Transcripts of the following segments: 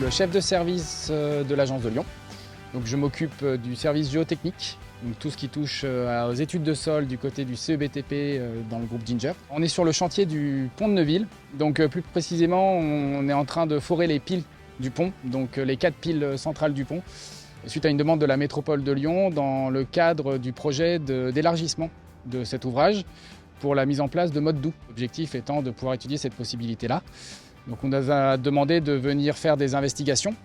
le chef de service de l'agence de Lyon. Donc, je m'occupe du service géotechnique, donc tout ce qui touche aux études de sol du côté du CEBTP dans le groupe Ginger. On est sur le chantier du pont de Neuville. Donc, plus précisément, on est en train de forer les piles du pont, donc les 4 piles centrales du pont, suite à une demande de la métropole de Lyon dans le cadre du projet d'élargissement de cet ouvrage pour la mise en place de modes doux. L'objectif étant de pouvoir étudier cette possibilité-là. Donc on nous a demandé de venir faire des investigations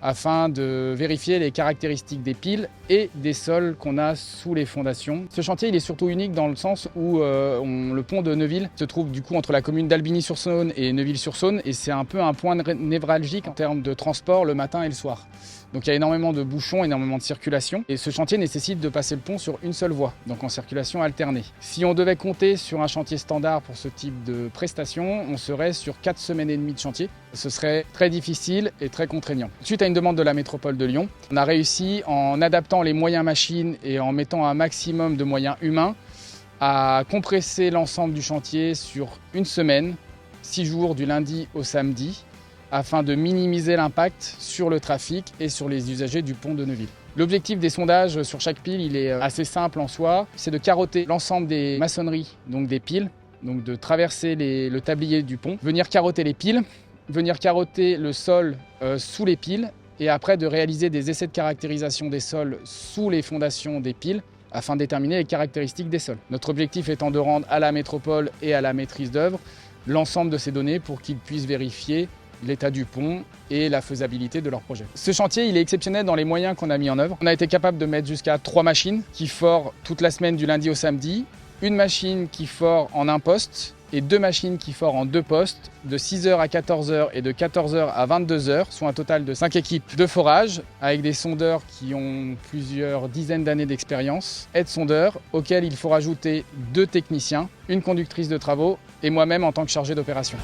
afin de vérifier les caractéristiques des piles et des sols qu'on a sous les fondations. Ce chantier il est surtout unique dans le sens où le pont de Neuville se trouve du coup entre la commune d'Albigny-sur-Saône et Neuville-sur-Saône et c'est un peu un point névralgique en termes de transport le matin et le soir. Donc il y a énormément de bouchons, énormément de circulation et ce chantier nécessite de passer le pont sur une seule voie, donc en circulation alternée. Si on devait compter sur un chantier standard pour ce type de prestation, on serait sur 4 semaines et demie de chantier. Ce serait très difficile et très contraignant. Suite à une demande de la métropole de Lyon, on a réussi en adaptant les moyens machines et en mettant un maximum de moyens humains à compresser l'ensemble du chantier sur une semaine, 6 jours du lundi au samedi, afin de minimiser l'impact sur le trafic et sur les usagers du pont de Neuville. L'objectif des sondages sur chaque pile, il est assez simple en soi, c'est de carotter l'ensemble des maçonneries, donc des piles, donc de traverser le tablier du pont, venir carotter les piles, venir carotter le sol sous les piles et après de réaliser des essais de caractérisation des sols sous les fondations des piles afin de déterminer les caractéristiques des sols. Notre objectif étant de rendre à la métropole et à la maîtrise d'œuvre l'ensemble de ces données pour qu'ils puissent vérifier l'état du pont et la faisabilité de leur projet. Ce chantier, il est exceptionnel dans les moyens qu'on a mis en œuvre. On a été capable de mettre jusqu'à 3 machines qui forent toute la semaine du lundi au samedi, une machine qui fore en un poste et 2 machines qui forent en 2 postes de 6h à 14h et de 14h à 22h, soit un total de 5 équipes de forage avec des sondeurs qui ont plusieurs dizaines d'années d'expérience, aides-sondeurs auxquels il faut rajouter 2 techniciens, une conductrice de travaux et moi-même en tant que chargé d'opération.